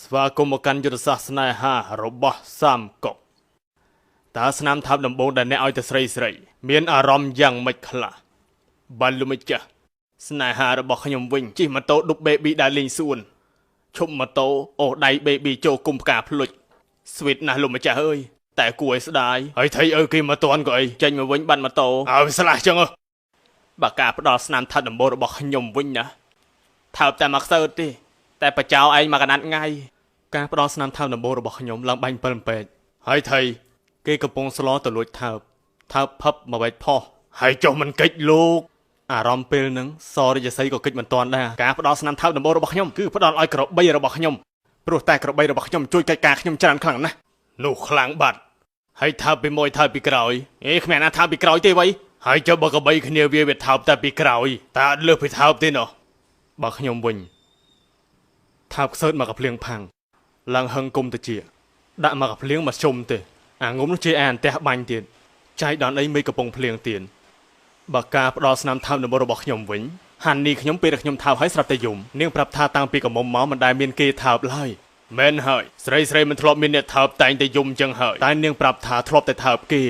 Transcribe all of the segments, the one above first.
ស្វាគមន៍មកកាន់យុទ្ធសាស្ត្រស្នេហារបស់សាមកុកតើស្នាមថាបដំបូងដែលអ្នកឲ្យទៅស្រីមានអារម្មណ៍យ៉ាងម៉េចខ្លះបានលុំម្ចាស់ស្នេហារបស់ខ្ញុំវិញជិះម៉ូតូឌុប baby ដើរលេងសួនឈប់ម៉ូតូអូសដៃ baby ចូលគុំផ្កាភ្លុចស្វីតណាស់លុំម្ចាស់អើយតែគួរឲ្យស្ដាយហើយថៃអើគេមកតន់ក៏អីចេញមកវិញបាត់ម៉ូតូឲ្យស្លាស់ចឹងបើការផ្ដល់ស្នាមថាបដំបូងរបស់ខ្ញុំវិញណាថើបតែមកខ្សើទេតែបចោឯងមកកណាត់ថ្ងៃការផ្ដល់ស្នាមថើបដំបូងរបស់ខ្ញុំឡើងបាញ់7ពេកហើយថៃគេកំពុងស្លោទៅលួចថើបផឹបមកវែកផុសហើយចុះមិនកិច្ចលោកអារម្មណ៍ពេលហ្នឹងសរិយស័យក៏កិច្ចមិនតាន់ដែរការផ្ដល់ស្នាមថើបដំបូងរបស់ខ្ញុំគឺផ្ដល់ឲ្យក្របីរបស់ខ្ញុំព្រោះតែក្របីរបស់ខ្ញុំជួយកិច្ចការខ្ញុំច្រើនខ្លាំងណាស់នោះខ្លាំងបាត់ហើយថើបពីមួយថើបពីក្រោយគ្មានណាថើបពីក្រោយទេវ៉ៃហើយចុះបើក្របីគ្នាវាថើបតែពីក្រោយតើអត់លើសពីថើបទេណោះបើខ្ញុំវិញថើបខ្សើតមកកភ្លៀងផាំងឡើងហឹងគុំទៅជាដាក់មកកភ្លៀងមកជុំទេអាងុំនោះជាអានផ្ទះបាញ់ទៀតចៃដនអីមិនកំពុងភ្លៀងទៀតបើការផ្ដល់ស្នាមថើបដំបូងរបស់ខ្ញុំវិញហាន់នេះខ្ញុំពេលដែលខ្ញុំថើបឲ្យស្រាប់តែយំនាងប្រាប់ថាតាំងពីកំមុំមកមិនដែលមានគេថើបឡើយមែនហើយស្រីមិនធ្លាប់មានអ្នកថើបតែងតែយំចឹងហើយតែនាងប្រាប់ថាធ្លាប់តែថើបគេ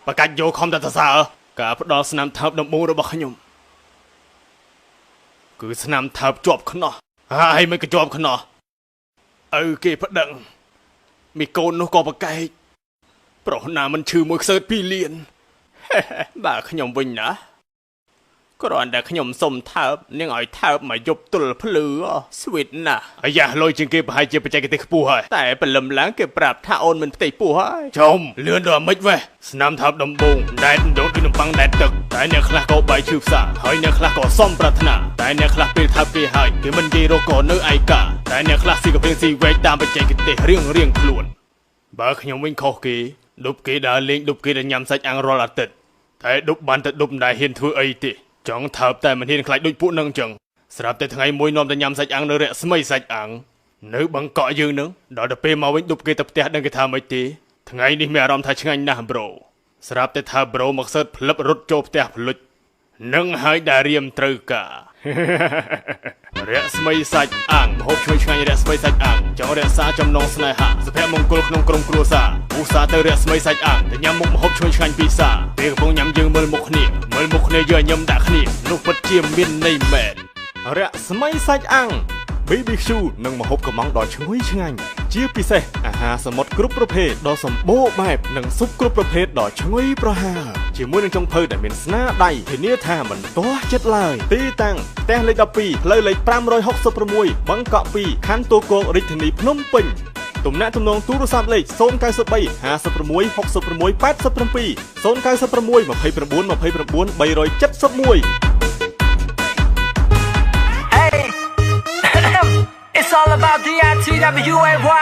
បកាច់យកខំតែសរសើរការផ្ដល់ស្នាមថើបដំបូងរបស់ខ្ញុំគឺស្នាមថើបជាប់ខ្នោះហើយមិនក៏ជាប់ខ្នោះឪគេប្តឹងមីកូននោះក៏ប្រកែកប្រុសណាមិនឈឺមួយខ្សើត2លានបើខ្ញុំវិញណាគ្រាន់តែខ្ញុំសុំថើបនាងឲ្យថើបមកយប់ទល់ភ្លឺស្វីតណាស់អាយ៉ាលុយជាងគេប្រហែលជាបច្ចេកទេសខ្ពស់ហើយតែព្រលឹមឡើងគេប្រាប់ថាអូនមិនផ្ទៃពោះហើយចុំលឿនដល់មិនវ៉េះស្នាមថើបដំបងដែតដូនពីនំប៉័ងដែតទឹកតែអ្នកខ្លះក៏បាយឈឺផ្សាហើយអ្នកខ្លះក៏សំប្រាថ្នាតែអ្នកខ្លះពេលថើបគេហើយគេមិននិយាយរកក៏នៅឯកាតែអ្នកខ្លះស៊ីក៏ពេលស៊ីវែកតាមបច្ចេកទេសរៀងខ្លួនបើខ្ញុំវិញខុសគេឌុបគេដើរលេងឌុបគេដែលញ៉ាំសាច់អាំងរាល់អាទិត្យតែឌុបបានតែឌុបមិនដែលហ៊ានធ្វើអីទេចង់ថើបតែមិនហ៊ានខ្លាចដូចពួកនឹងចឹងស្រាប់តែថ្ងៃមួយនាំតែញ៉ាំសាច់អាំងនៅរស្មីសាច់អាំងនៅបង្កក់យើងនឹងដល់ទៅពេលមកវិញឌុបគេទៅផ្ទះដឹងគេថាមិនទេថ្ងៃនេះមានអារម្មណ៍ថាឆ្ងាញ់ណាស់ប្រូស្រាប់តែថាប្រូមកសើតផ្លឹបរត់ចូលផ្ទះភ្លុចនឹងហើយដែលរៀមត្រូវការរស្មីសាច់អាំងហូបឈ្ងុយឆ្ងាញ់រស្មីសាច់អាំងចង់រក្សាចំណងស្នេហាសុភមង្គលក្នុងក្រុមគ្រួសារឧស្សាហ៍ទៅរស្មីសាច់អាំងទៅញ៉ាំមុខម្ហូបឈ្ងុយឆ្ងាញ់ពិសាពេលកំពុងញ៉ាំយើងមើលមុខគ្នាយើងញ៉ាំដាក់គ្នានោះពិតជាមានន័យមែនរស្មីសាច់អាំង BBQ និងម្ហូបកំងដ៏ឈ្ងុយឆ្ងាញ់ជាពិសេសអាហារសមុទ្រគ្រប់ប្រភេទដ៏សម្បូរបែបនិងស៊ុបគ្រប់ប្រភេទដ៏ឈ្ងុយប្រហើរជាមួយនឹងចុងភៅដែលមានស្នាដៃធានាថាមិនទាស់ចិត្តឡើយទីតាំងផ្ទះលេខ12ផ្លូវលេខ566បឹងកក់2ខណ្ឌទួលគោករាជធានីភ្នំពេញទំនាក់ទំនងទូរស័ព្ទលេខ093 56 66 87 096 29 371 It's all about the ITWAY